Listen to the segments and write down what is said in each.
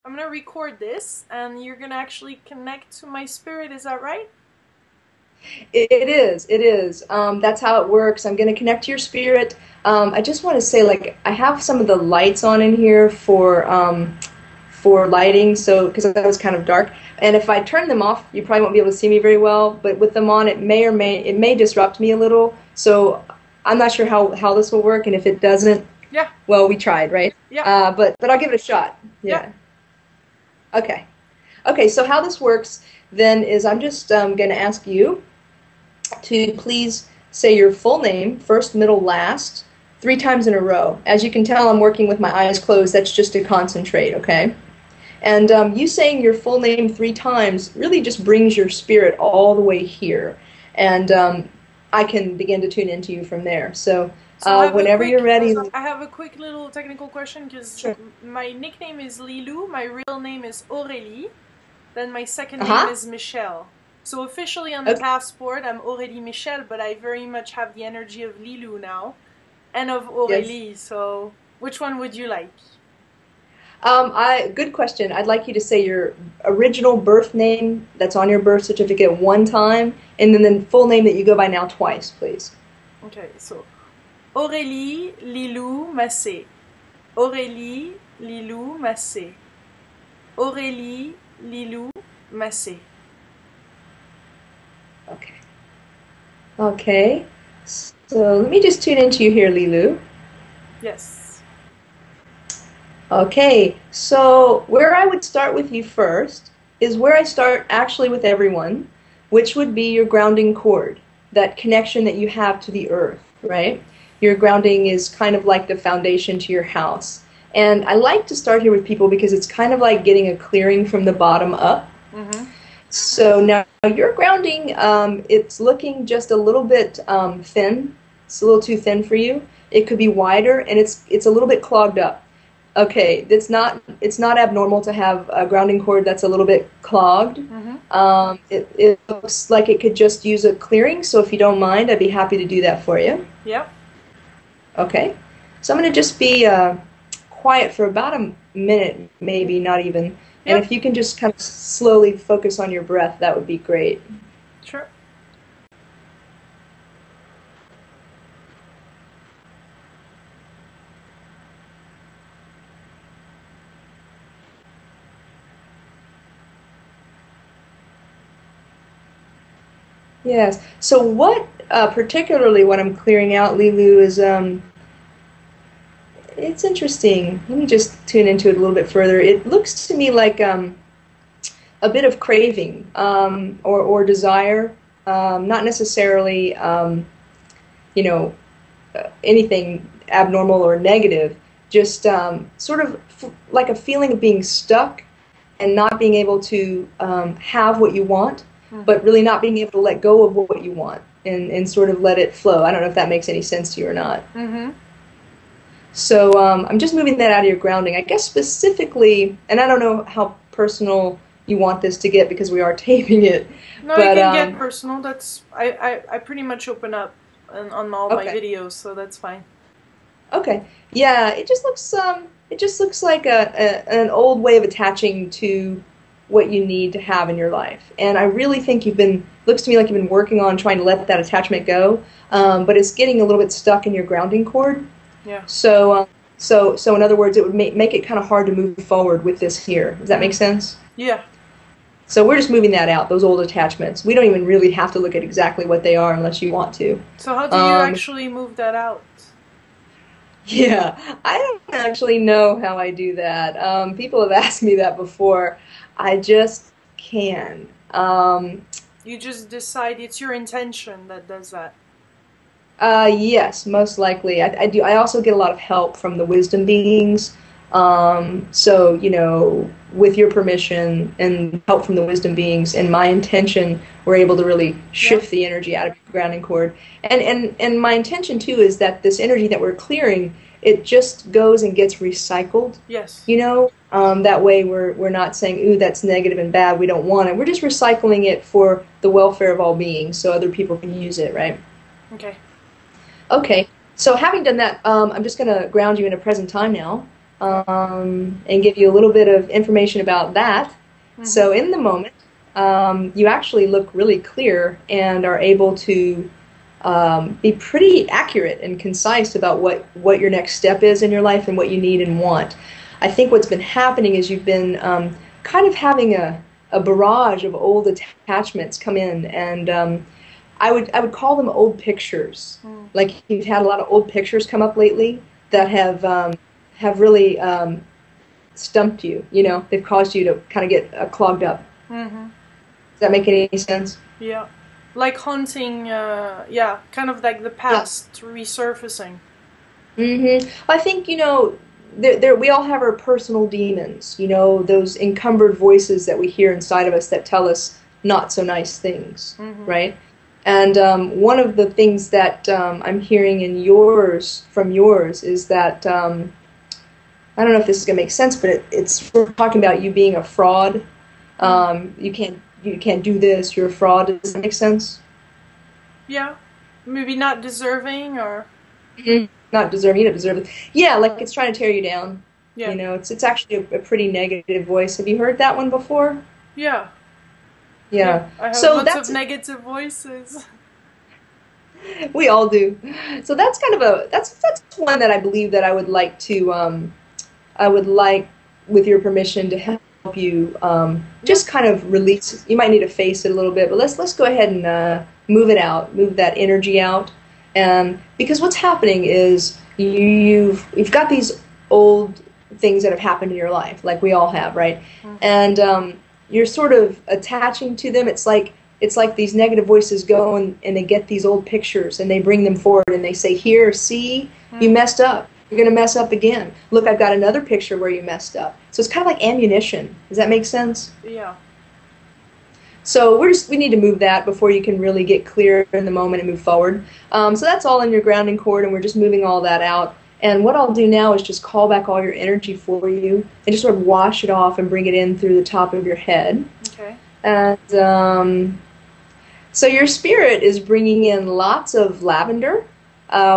I'm gonna record this and you're gonna actually connect to my spirit, is that right? It is. It is. That's how it works. I'm going to connect to your spirit. I just want to say, like, I have some of the lights on in here for lighting, so because that was kind of dark. And if I turn them off, you probably won't be able to see me very well. But with them on, it may disrupt me a little. So I'm not sure how this will work. And if it doesn't, Yeah, well, we tried, right? yeah, But I'll give it a shot. yeah. Yeah. Okay. Okay. So how this works then is I'm just going to ask you to please say your full name, first, middle, last, 3 times in a row. As you can tell, I'm working with my eyes closed. That's just to concentrate, okay? And you saying your full name 3 times really just brings your spirit all the way here. And I can begin to tune into you from there. So So whenever you're ready. I have a quick little technical question because Sure. my nickname is Lilou, my real name is Aurélie, then my second name Uh-huh. is Michelle. So officially on the Okay. passport, I'm Aurélie Michel, but I very much have the energy of Lilou now and of Yes. Aurélie. So which one would you like? Good question. I'd like you to say your original birth name that's on your birth certificate 1 time, and then the full name that you go by now twice, please. Okay, so Aurélie Lilou Massé. Aurélie Lilou Massé. Aurélie Lilou Massé. Okay. Okay. So let me just tune into you here, Lilu. Yes. Okay. So where I would start with you first is where I start actually with everyone, which would be your grounding cord, that connection that you have to the earth, right? Your grounding is kind of like the foundation to your house. And I like to start here with people because it's kind of like getting a clearing from the bottom up. Mm-hmm. So now your grounding, it's looking just a little bit thin. It's a little too thin for you. It could be wider, and it's a little bit clogged up. Okay, it's not abnormal to have a grounding cord that's a little bit clogged. Mm-hmm. It looks like it could just use a clearing. So if you don't mind, I'd be happy to do that for you. Yep. Okay, so I'm going to just be quiet for about a minute, maybe not even. And Yep. if you can just kind of slowly focus on your breath, that would be great. Sure. Yes. So what, particularly what I'm clearing out, Lilu, is it's interesting. Let me just tune into it a little bit further. It looks to me like a bit of craving or desire, not necessarily, you know, anything abnormal or negative, just sort of like a feeling of being stuck and not being able to have what you want, Mm-hmm. but really not being able to let go of what you want and sort of let it flow. I don't know if that makes any sense to you or not. Mm-hmm. So I'm just moving that out of your grounding. I guess specifically, and I don't know how personal you want this to get because we are taping it, No, you but can get personal. I pretty much open up on all my okay. videos, so that's fine. Okay. Yeah, it just looks like an old way of attaching to what you need to have in your life. And I really think looks to me like you've been working on trying to let that attachment go, but it's getting a little bit stuck in your grounding cord. Yeah. So in other words, it would make it kind of hard to move forward with this here. Does that make Mm. sense? Yeah. So we're just moving that out, those old attachments. We don't even really have to look at exactly what they are unless you want to. So how do you Um, actually move that out? Yeah, I don't actually know how I do that. People have asked me that before. I just can. You just decide it's your intention that does that. Yes, most likely. I do. I also get a lot of help from the wisdom beings. So, with your permission and help from the wisdom beings and my intention, we're able to really Yeah. shift the energy out of your grounding cord. And my intention too is that this energy that we're clearing, it just goes and gets recycled. Yes. That way we're not saying, ooh, that's negative and bad, we don't want it. We're just recycling it for the welfare of all beings so other people can use it, right? Okay. Okay, so having done that, I'm just going to ground you in a present time now. Yeah. and give you a little bit of information about that. Mm-hmm. So in the moment, you actually look really clear and are able to be pretty accurate and concise about what your next step is in your life and what you need and want. I think what's been happening is you've been kind of having a barrage of old attachments come in, and I would call them old pictures. Mm. Like you've had a lot of old pictures come up lately that have really stumped you. You know, they've caused you to kind of get clogged up. Mm-hmm. Does that make any sense? Yeah. Like haunting, yeah, kind of like the Yeah. past resurfacing. I think, we all have our personal demons, those encumbered voices that we hear inside of us that tell us not so nice things, Mm-hmm. right? And one of the things that I'm hearing in from yours is that, I don't know if this is going to make sense, but we're talking about you being a fraud. You can't do this, you're a fraud. Does that make sense? Yeah. Maybe not deserving or. Not deserving, you don't deserve it. Yeah, like it's trying to tear you down. Yeah. It's actually a pretty negative voice. Have you heard that one before? Yeah. Yeah. I have So lots of negative voices. we all do. So that's kind of that's one that I believe that I would like, with your permission, to help you just kind of release. You might need to face it a little bit, but let's go ahead and move it out, move that energy out. Because what's happening is you've got these old things that have happened in your life, like we all have, right? Mm-hmm. And you're sort of attaching to them. It's like these negative voices go and they get these old pictures and they bring them forward and they say, "Here, see, you messed up. You're going to mess up again. Look, I've got another picture where you messed up." So it's kind of like ammunition. Does that make sense? Yeah. So we need to move that before you can really get clear in the moment and move forward. So that's all in your grounding cord, and we're just moving all that out. And what I'll do now is just call back all your energy for you and just sort of wash it off and bring it in through the top of your head. Okay. And so your spirit is bringing in lots of lavender,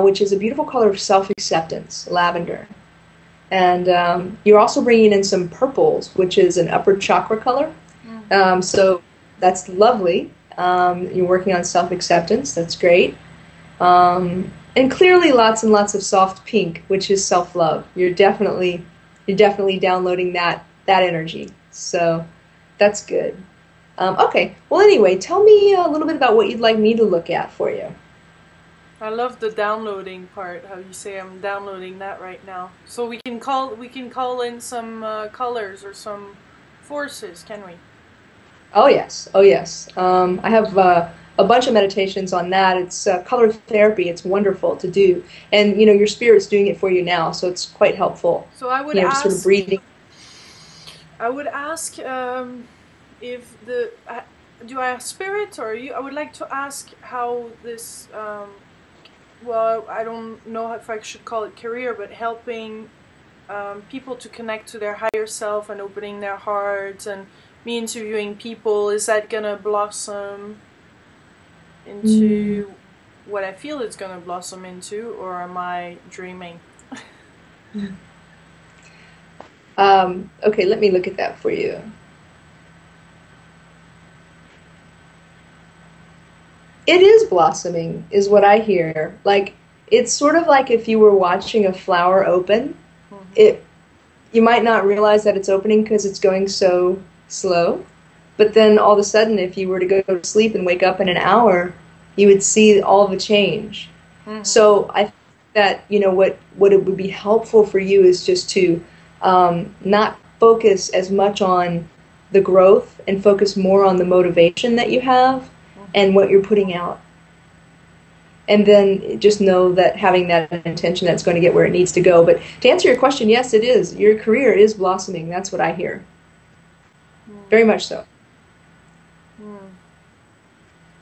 which is a beautiful color of self-acceptance, lavender. And you're also bringing in some purples, which is an upper chakra color. Mm-hmm. So that's lovely. You're working on self-acceptance. That's great. And clearly lots and lots of soft pink, which is self-love. You're definitely downloading that energy. So that's good. Okay. Well, anyway, tell me a little bit about what you'd like me to look at for you. I love the downloading part. How you say I'm downloading that right now. So we can call in some colors or some forces, can we? Oh yes, oh yes. I have a bunch of meditations on that. It's color therapy. It's wonderful to do, and your spirit's doing it for you now, so it's quite helpful. So I would just sort of breathing. I would ask if do I have spirit or you? I would like to ask how this. Well, I don't know if I should call it career, but helping people to connect to their higher self and opening their hearts, and me interviewing people, is that gonna blossom into what I feel it's gonna blossom into, or am I dreaming? Okay, let me look at that for you. It is blossoming, is what I hear. Like, it's sort of like if you were watching a flower open. Mm-hmm. You might not realize that it's opening because it's going so slow, but then all of a sudden, if you were to go to sleep and wake up in an hour, you would see all the change. Mm-hmm. So I think that what it would be helpful for you is just to not focus as much on the growth and focus more on the motivation that you have and what you're putting out. And then just know that having that intention, that's going to get where it needs to go. But to answer your question, yes, it is. Your career is blossoming. That's what I hear. Very much so.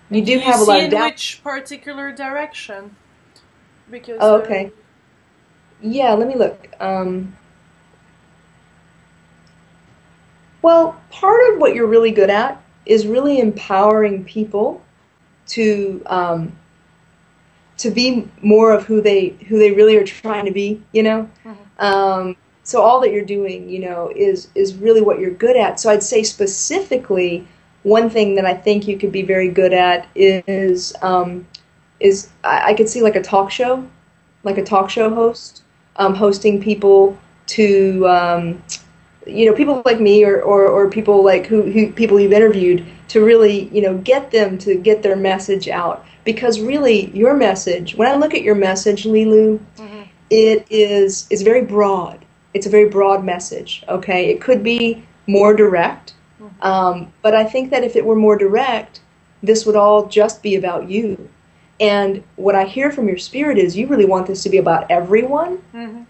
You do have a lot of doubt. In which particular direction? Because okay. Yeah, let me look. Well, part of what you're really good at is really empowering people to be more of who they really are trying to be. so all that you're doing, is really what you're good at. So I'd say specifically, one thing that I think you could be very good at is I could see like a talk show host, hosting people to, people like me or people like who people you've interviewed to really, get them to get their message out. Because really, your message, when I look at your message, Lilou, Mm-hmm. it is very broad. It's a very broad message, okay? It could be more direct, but I think that if it were more direct, this would all just be about you. And what I hear from your spirit is you really want this to be about everyone. Mm-hmm.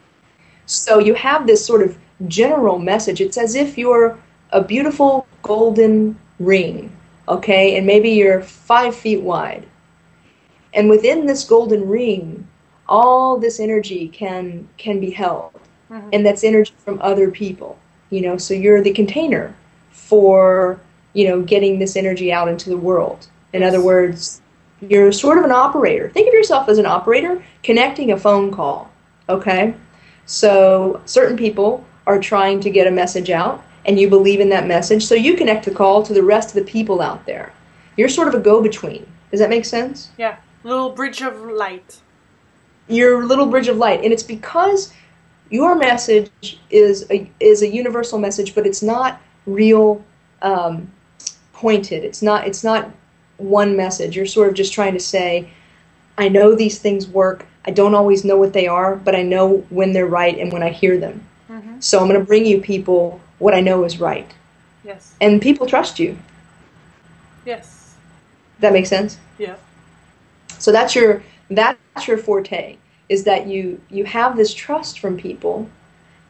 So you have this sort of general message. It's as if you're a beautiful golden ring, okay? And maybe you're 5 feet wide. And within this golden ring, all this energy can be held. Mm-hmm. And that's energy from other people, so you're the container for, getting this energy out into the world. In other words, you're sort of an operator. Think of yourself as an operator connecting a phone call, okay? So certain people are trying to get a message out, and you believe in that message, so you connect the call to the rest of the people out there. You're sort of a go-between. Does that make sense? Yeah, little bridge of light. Your little bridge of light, and it's because your message is a universal message, but it's not real pointed. It's not one message. You're sort of just trying to say, I know these things work. I don't always know what they are, but I know when they're right and when I hear them. Mm-hmm. So I'm going to bring you people what I know is right. Yes. And people trust you. Yes. That makes sense? Yeah. So that's your forte, is that you have this trust from people,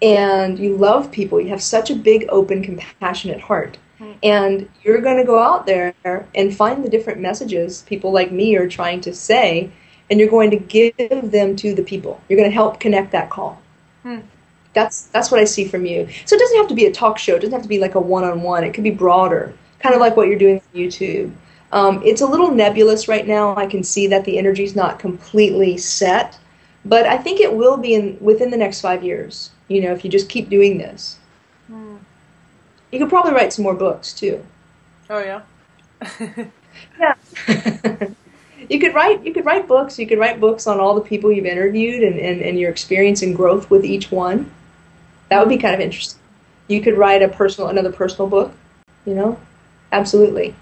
and you love people. You have such a big, open, compassionate heart. Mm. And you're going to go out there and find the different messages people like me are trying to say, and you're going to give them to the people. You're going to help connect that call. Mm. That's what I see from you. So it doesn't have to be a talk show. It doesn't have to be like a one-on-one. It could be broader, kind of like what you're doing on YouTube. It's a little nebulous right now. I can see that the energy's not completely set, but I think it will be within the next 5 years, if you just keep doing this. Mm. You could probably write some more books, too. Oh, yeah? Yeah. You could write books. You could write books on all the people you've interviewed and your experience and growth with each one. That would be kind of interesting. You could write another personal book, Absolutely.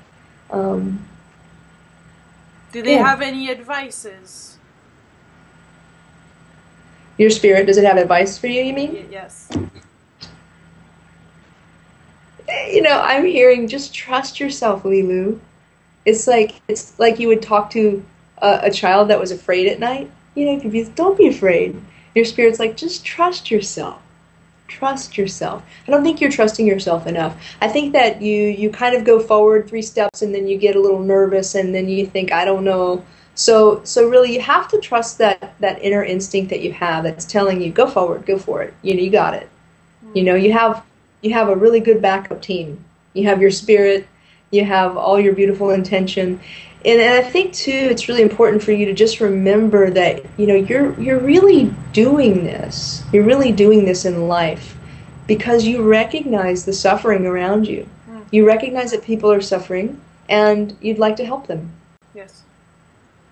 Do they have any advices? Your spirit, does it have advice for you mean? Yes. I'm hearing just trust yourself, Lilou. It's like you would talk to a child that was afraid at night. Don't be afraid. Your spirit's like, just trust yourself. Trust yourself. I don't think you're trusting yourself enough. I think that you kind of go forward 3 steps and then you get a little nervous and then you think, I don't know. So really you have to trust that inner instinct that you have that's telling you, go forward, go for it. You got it. Mm-hmm. You have a really good backup team. You have your spirit, you have all your beautiful intention. And I think too, it's really important for you to just remember that, you're really doing this. You're really doing this in life because you recognize the suffering around you. Mm. You recognize that people are suffering and you'd like to help them. Yes.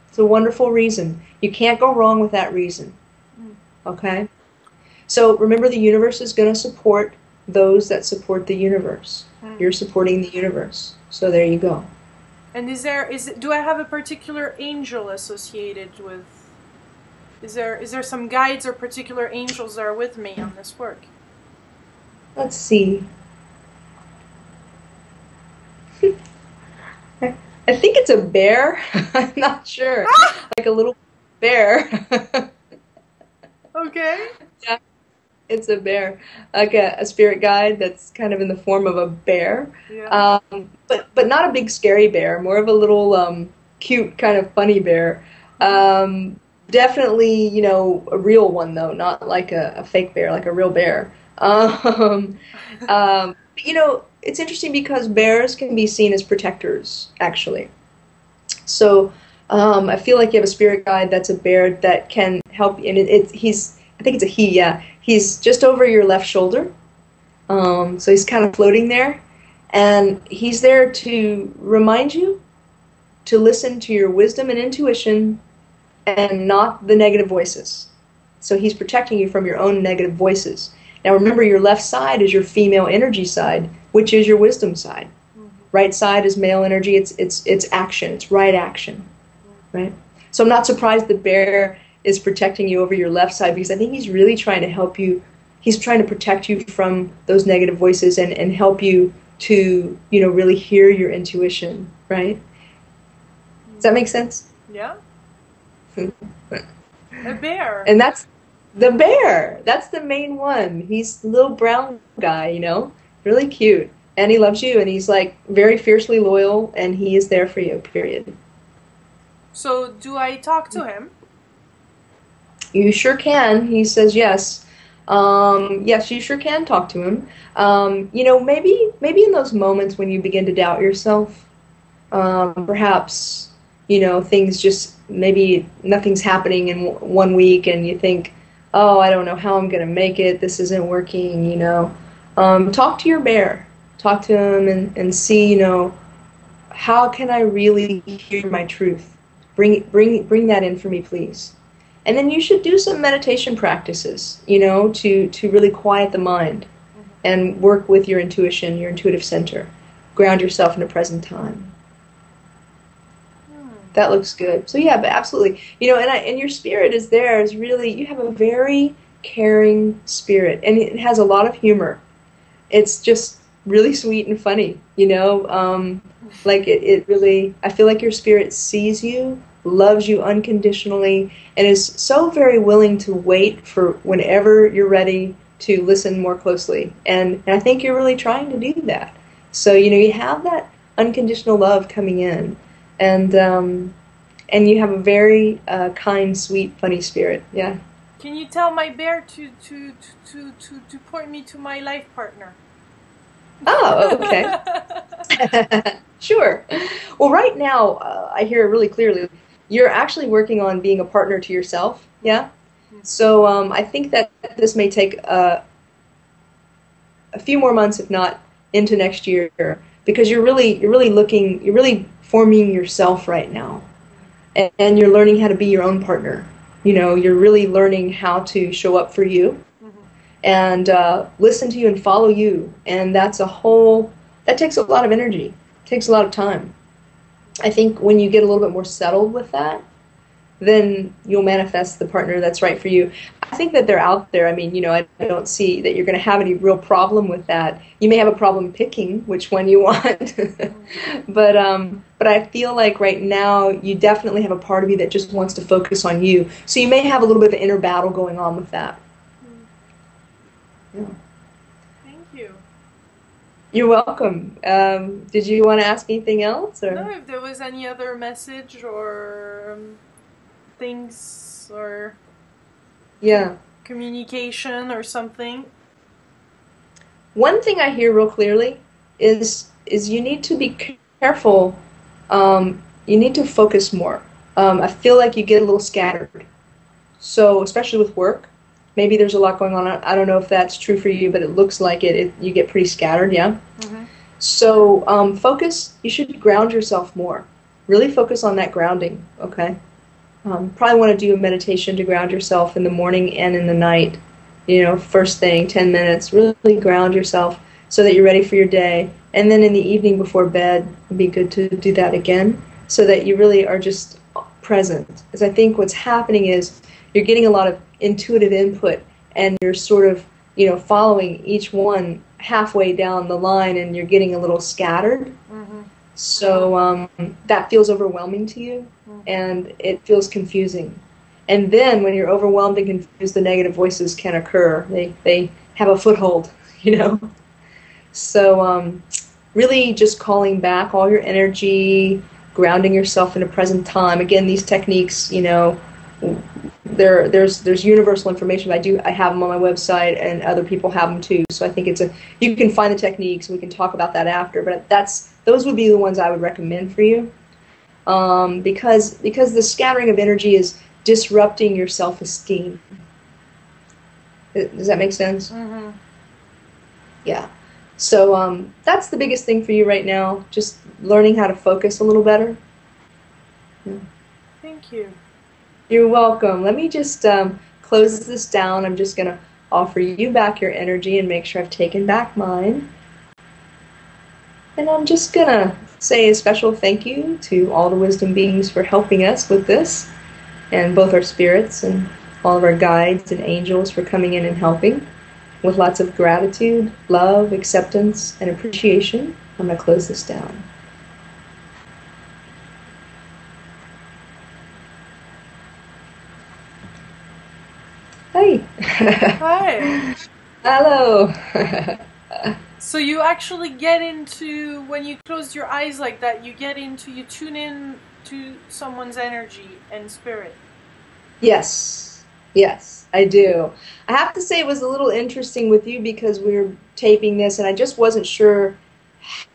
It's a wonderful reason. You can't go wrong with that reason. Mm. Okay? So remember, the universe is going to support those that support the universe. Mm. You're supporting the universe. So there you go. And do I have a particular angel associated with? Is there some guides or particular angels that are with me on this work? Let's see. I think it's a bear. I'm not sure. Like a little bear. Okay. Yeah. It's a bear, like a spirit guide that's kind of in the form of a bear. Yeah. But not a big scary bear, more of a little cute kind of funny bear. Definitely, a real one though, not like a fake bear, like a real bear. It's interesting because bears can be seen as protectors, actually. So I feel like you have a spirit guide that's a bear that can help you, and I think it's a he, yeah. He's just over your left shoulder. So he's kind of floating there. And he's there to remind you to listen to your wisdom and intuition and not the negative voices. So he's protecting you from your own negative voices. Now remember, your left side is your female energy side, which is your wisdom side. Mm-hmm. Right side is male energy. It's action. It's right action. Right? So I'm not surprised the bear is protecting you over your left side, because I think he's really trying to help you. He's trying to protect you from those negative voices and help you to, really hear your intuition, right? Does that make sense? Yeah. A bear. And that's the bear. That's the main one. He's the little brown guy, really cute. And he loves you, and he's like very fiercely loyal, and he is there for you, period. So do I talk to him? You sure can. He says yes. Yes, you sure can talk to him. Maybe in those moments when you begin to doubt yourself, perhaps, things just, maybe nothing's happening in 1 week and you think, oh, I don't know how I'm going to make it. This isn't working, Talk to your bear. Talk to him and see, how can I really hear my truth? Bring that in for me, please. And then you should do some meditation practices, to really quiet the mind and work with your intuition, your intuitive center. Ground yourself in the present time. That looks good. So yeah, but absolutely. And your spirit is there. Is really, you have a very caring spirit, and it has a lot of humor. It's just really sweet and funny, like it really, I feel like your spirit sees you, loves you unconditionally, and is so very willing to wait for whenever you're ready to listen more closely. And I think you're really trying to do that. So, you have that unconditional love coming in, and you have a very kind, sweet, funny spirit. Yeah. Can you tell my bear to point me to my life partner? Oh, okay. Sure. Well, right now, I hear really clearly, you're actually working on being a partner to yourself, yeah? So I think that this may take a few more months, if not into next year, because you're really forming yourself right now, and you're learning how to be your own partner. You're really learning how to show up for you, and listen to you and follow you, and that takes a lot of energy, takes a lot of time. I think when you get a little bit more settled with that, then you'll manifest the partner that's right for you. I think that they're out there. I mean, I don't see that you're going to have any real problem with that. You may have a problem picking which one you want, but I feel like right now you definitely have a part of you that just wants to focus on you. So you may have a little bit of an inner battle going on with that. Yeah. Thank you. You're welcome. Did you want to ask anything else? Or? No, if there was any other message or things or communication or something. One thing I hear real clearly is you need to be careful. You need to focus more. I feel like you get a little scattered. So especially with work, maybe there's a lot going on. I don't know if that's true for you, but it looks like it you get pretty scattered, yeah? Mm-hmm. So focus, you should ground yourself more. Really focus on that grounding, okay? Probably want to do a meditation to ground yourself in the morning and in the night. First thing, 10 minutes, really ground yourself so that you're ready for your day. And then in the evening before bed, it'd be good to do that again so that you really are just present. Because I think what's happening is you're getting a lot of intuitive input, and you're sort of, following each one halfway down the line, and you're getting a little scattered. Mm-hmm. So that feels overwhelming to you, and it feels confusing. And then when you're overwhelmed and confused, the negative voices can occur. They have a foothold, So really just calling back all your energy, grounding yourself in the present time. Again, these techniques, there's universal information. I have them on my website, and other people have them too. So I think you can find the techniques. We can talk about that after. But those would be the ones I would recommend for you, because the scattering of energy is disrupting your self-esteem. Does that make sense? Mm-hmm. Yeah. So that's the biggest thing for you right now, just learning how to focus a little better. Yeah. Thank you. You're welcome. Let me just close this down. I'm just going to offer you back your energy and make sure I've taken back mine. And I'm just going to say a special thank you to all the wisdom beings for helping us with this, and both our spirits and all of our guides and angels for coming in and helping. With lots of gratitude, love, acceptance, and appreciation, I'm going to close this down. Hi. Hi. Hello. So you actually get into, when you close your eyes like that, you tune in to someone's energy and spirit. Yes, yes, I do. I have to say it was a little interesting with you because we were taping this and I just wasn't sure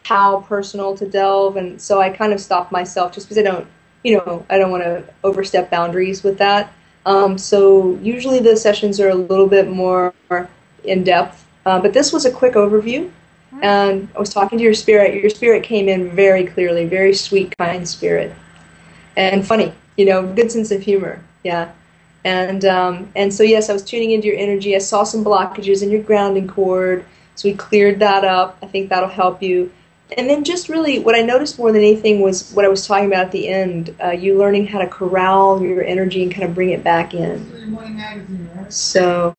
how personal to delve, and so I kind of stopped myself just because I don't want to overstep boundaries with that. So usually the sessions are a little bit more in depth, but this was a quick overview. And I was talking to your spirit. Your spirit came in very clearly, very sweet, kind spirit, and funny. Good sense of humor. Yeah. And so yes, I was tuning into your energy. I saw some blockages in your grounding cord, so we cleared that up. I think that'll help you. And then just really what I noticed more than anything was what I was talking about at the end, you learning how to corral your energy and kind of bring it back in. So